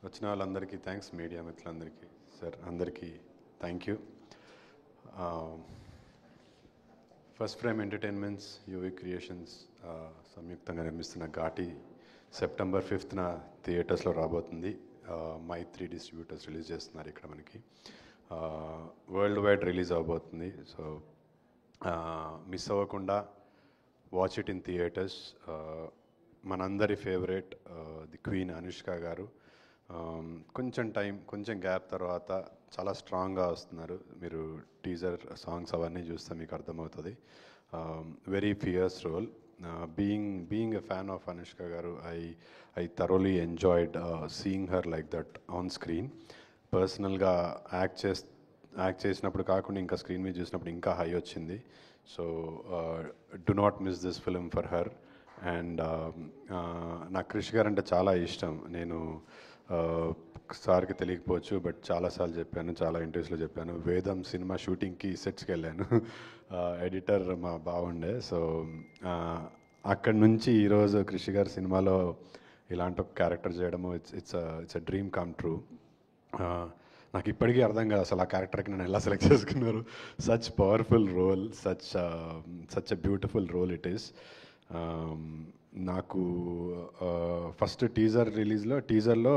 వచ్చిన వాళ్ళందరికీ thanks, media మిత్రులందరికీ, సార్ అందరికీ thank you. First frame entertainments, UV creations సంయుక్తంగా నిర్మిస్తున్న ఘాటి సెప్టెంబర్ 5th థియేటర్స్లో రాబోతుంది. మైత్రి డిస్ట్రిబ్యూటర్స్ రిలీజ్ చేస్తున్నారు ఇక్కడ మనకి. వరల్డ్ వైడ్ రిలీజ్ అవబోతుంది. సో మిస్ అవ్వకుండా వాచ్ ఇట్ ఇన్ థియేటర్స్. మనందరి ఫేవరెట్ ది క్వీన్ అనుష్క గారు కొంచెం గ్యాప్ తర్వాత చాలా స్ట్రాంగ్గా వస్తున్నారు. మీరు టీజర్ సాంగ్స్ అవన్నీ చూస్తే మీకు అర్థమవుతుంది. Very fierce role. Being a fan of Anushka గారు, I thoroughly enjoyed seeing her like that on screen. పర్సనల్గా యాక్ట్ చేసినప్పుడు కాకుండా ఇంకా స్క్రీన్ మీద చూసినప్పుడు ఇంకా హై వచ్చింది. So do not miss this film for her. And నాకు క్రిష్ గారు అంటే చాలా ఇష్టం. నేను సార్కి తెలియకపోవచ్చు, బట్ చాలాసార్లు చెప్పాను, చాలా ఇంటర్వ్యూస్లో చెప్పాను. వేదం సినిమా షూటింగ్కి సెట్స్కి వెళ్ళాను. ఎడిటర్ మా బాగుండే. సో అక్కడి నుంచి ఈరోజు క్రిష్ గారి సినిమాలో ఇలాంటి ఒక క్యారెక్టర్ చేయడము it's a dream come true. నాకు ఇప్పటికీ అర్థం కాదు అసలు ఆ క్యారెక్టర్కి నన్ను ఎలా సెలెక్ట్ చేసుకున్నారు. Such powerful role, such a beautiful role it is. నాకు ఫస్ట్ టీజర్లో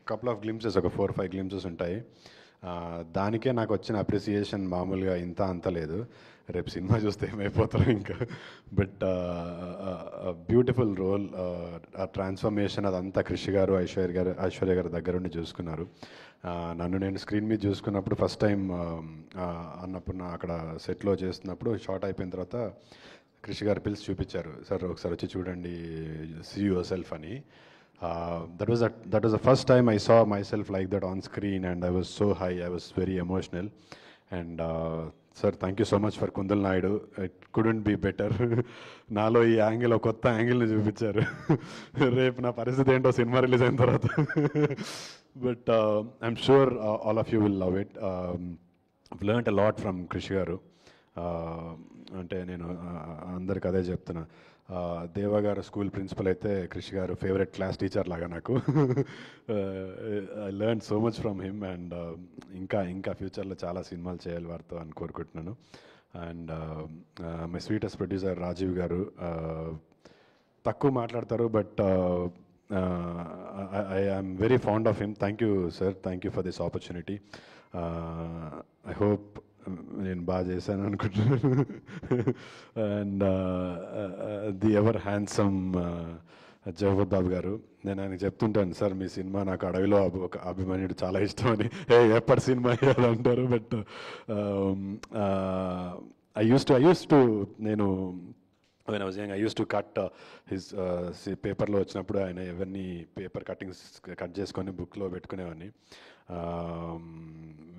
కపుల్ ఆఫ్ గ్లిమ్సెస్, ఒక 4-5 గ్లిమ్సెస్ ఉంటాయి. దానికే నాకు వచ్చిన అప్రిసియేషన్ మామూలుగా అంత లేదు. రేపు సినిమా చూస్తే ఏమైపోతారో ఇంకా. బట్ బ్యూటిఫుల్ రోల్, ఆ ట్రాన్స్ఫర్మేషన్ అదంతా క్రిష్ గారు, ఐశ్వర్య గారు దగ్గరుండి చూసుకున్నారు. నన్ను నేను స్క్రీన్ మీద చూసుకున్నప్పుడు ఫస్ట్ టైం అన్నప్పుడు అక్కడ సెట్లో చేస్తున్నప్పుడు షార్ట్ అయిపోయిన తర్వాత క్రిష్ గారు పిలిచి చూపించారు. సార్ ఒకసారి వచ్చి చూడండి, సీ యువర్ సెల్ఫ్ అని. That was the first time I saw myself like that on screen and I was so high, I was very emotional. And sir, thank you so much for Kundal Naidu. It couldn't be better. నాలో ఈ angle, ఒక కొత్త యాంగిల్ని చూపించారు. రేపు నా పరిస్థితి ఏంటో cinema release అయిన తర్వాత. But I'm sure all of you will love it. Learned a lot from Krish garu. అంటే నేను అందరికి అదే చెప్తున్నా. దేవా గారు స్కూల్ ప్రిన్సిపల్ అయితే క్రిష్ గారు ఫేవరెట్ క్లాస్ టీచర్ లాగా నాకు. I learn so much from him. And ఇంకా ఫ్యూచర్లో చాలా సినిమాలు చేయాలి వారితో అని కోరుకుంటున్నాను. And my sweetest producer Rajeev గారు, తక్కువ మాట్లాడతారు, but I am very fond of him. Thank you sir, thank you for this opportunity. I hope నేను బాగా చేశాను అనుకుంటున్నాను. And the ever handsome Jagapathi Babu గారు, నేను ఆయనకు చెప్తుంటాను, సార్ మీ సినిమా నాకు అడవిలో ఒక అభిమన్యుడు చాలా ఇష్టం అని. ఎప్పటి సినిమా అంటారు. బట్ ఐ యూస్ టు నేను when I was young, I used to cut his పేపర్లో వచ్చినప్పుడు ఆయన ఎవరిని పేపర్ కటింగ్స్ కట్ చేసుకొని బుక్లో పెట్టుకునేవాడిని.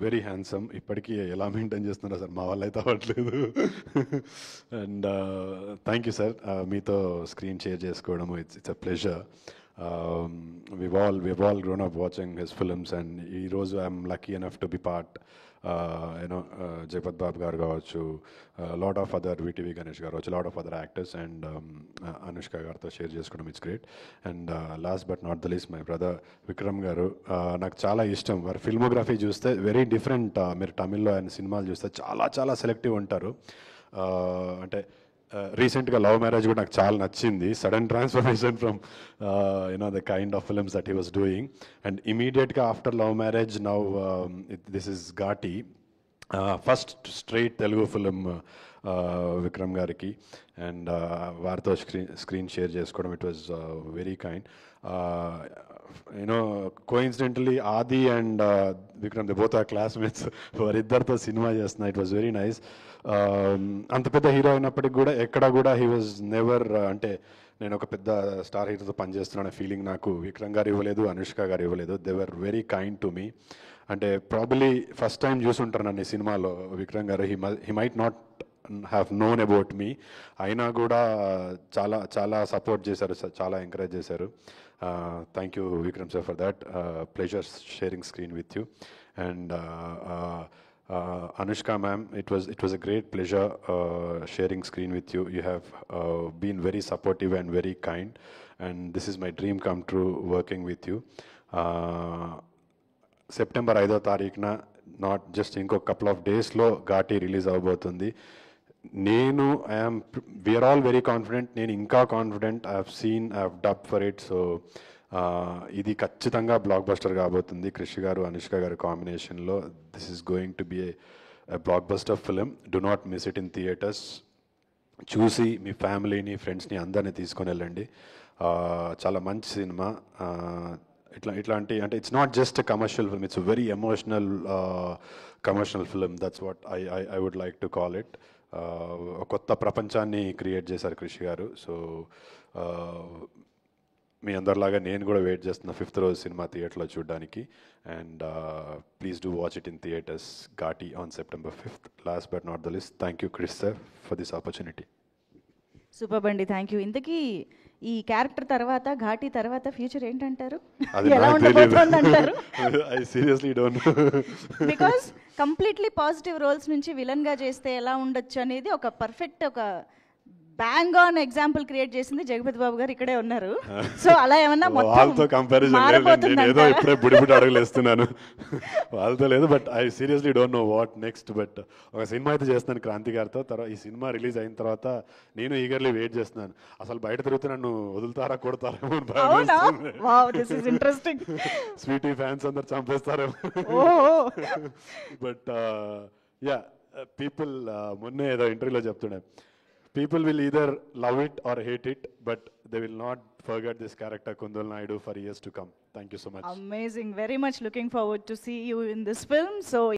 Very handsome. ఇప్పటికీ ఎలా మెయింటైన్ చేస్తున్నారో సార్, మా వాళ్ళు అయితే అవ్వట్లేదు. అండ్ థ్యాంక్ యూ సార్, మీతో స్క్రీన్ షేర్ చేసుకోవడం it's a pleasure. we've all grown up watching his films, and ఈరోజు I'm lucky enough to be part. Jagapathi Babu garu కావచ్చు, lot of other VTV Ganesh garu కావచ్చు, lot of other actors, and Anushka గారితో share చేసుకోవడం it's great. And last but not the least my brother Vikram garu. నాకు చాలా ఇష్టం వారి filmography చూస్తే. Very different. మీరు తమిళ్లో ఆయన సినిమాలు చూస్తే చాలా సెలెక్టివ్ ఉంటారు. అంటే రీసెంట్గా లవ్ మ్యారేజ్ కూడా నాకు చాలా నచ్చింది. Sudden transformation from the kind of films that he was doing. And ఇమీడియట్గా after love marriage now this is Ghaati, first straight Telugu film Vikram గారికి. అండ్ వారితో స్క్రీన్ షేర్ చేసుకోవడం it was very kind. Coincidentally Aadi and Vikram, they both are classmates. వారిద్దరితో సినిమా చేస్తున్నా. It was very nice. అంత పెద్ద hero అయినప్పటికి కూడా ఎక్కడ కూడా హీ వాజ్ నెవర్, అంటే నేను ఒక పెద్ద స్టార్ హీరోతో పనిచేస్తున్నాను ఫీలింగ్ నాకు విక్రమ్ గారు ఇవ్వలేదు, అనుష్క గారు ఇవ్వలేదు. They were very kind to me. అంటే ప్రాబబ్లీ ఫస్ట్ టైం చూసుంటారు నన్ను ఈ సినిమాలో విక్రమ్ గారు. He might not have known about me, అయినా కూడా చాలా సపోర్ట్ చేశారు, చాలా ఎంకరేజ్ చేశారు. Thank you Vikram sir for that. Pleasure sharing screen with you. And Anushka ma'am, it was a great pleasure sharing screen with you. You have been very supportive and very kind, and this is my dream come true working with you. September 5వ తారీఖున not just ఇంకో couple of డేస్లో Ghaati release అవబోతుంది. నేను we are all very confident. నేను ఇంకా confident. I have dub for it. So ఇది ఖచ్చితంగా బ్లాక్ బస్టర్ కాబోతుంది. క్రిష్ గారు అనుష్క గారు కాంబినేషన్లో this is going to be A block buster film. Do not miss it in theatres. చూసి మీ ఫ్యామిలీని ఫ్రెండ్స్ని అందరినీ తీసుకొని వెళ్ళండి. చాలా మంచి సినిమా. ఇట్లాంటి అంటే it's not just commercial film, it's very emotional commercial film. That's what I would like to call it. కొత్త ప్రపంచాన్ని క్రియేట్ చేశారు క్రిష్ గారు. సో మీ అందరిలాగా నేను కూడా వెయిట్ చేస్తున్నా 5th రోజు సినిమా థియేటర్లో చూడడానికి. And please do watch it in theatres. Ghaati on September 5th. Last but not the least, thank you Krish sir for this opportunity. Super అండి, థ్యాంక్ యూ. ఇంతకీ ఈ క్యారెక్టర్ తర్వాత ఘాటి తర్వాత ఫ్యూచర్ ఏంటంటారు? అది ఎలా నాకు ఉండబోతోంది అంటారు? I seriously don't know. Because completely positive roles నుంచి విలన్గా చేస్తే ఎలా ఉండొచ్చు అనేది ఒక పర్ఫెక్ట్ ఒక బ్యాంగ్ ఆన్ ఎగ్జాంపుల్ క్రియేట్ చేసింది జగపతి బాబు గారు ఇక్కడే ఉన్నారు. సో అలా ఏమన్నా వాళ్ళతో కంపారిజన్ ఏదో ఇప్పుడే బుడిబుడి అడుగులు వేస్తున్నాను. వాళ్ళతో లేదు, but I seriously don't know what next. But ఒక సినిమా అయితే చేస్తున్నాను క్రాంతి గారితో. తర్వాత ఈ సినిమా రిలీజ్ అయిన తర్వాత నేను ఈగర్లీ వెయిట్ చేస్తున్నాను. అసలు బయట తిరుగుతూ నన్ను వదులుతారా కొడతారేమో ఇంట్రెస్టింగ్. స్వీటీ ఫ్యాన్స్ అందరు చంపేస్తారేమో. బట్ యా, పీపుల్ మొన్నే ఏదో ఇంటర్వ్యూలో చెప్తుండే, people will either love it or hate it, but they will not forget this character Kundal Naidu for years to come. Thank you so much. Amazing. Very much looking forward to see you in this film. So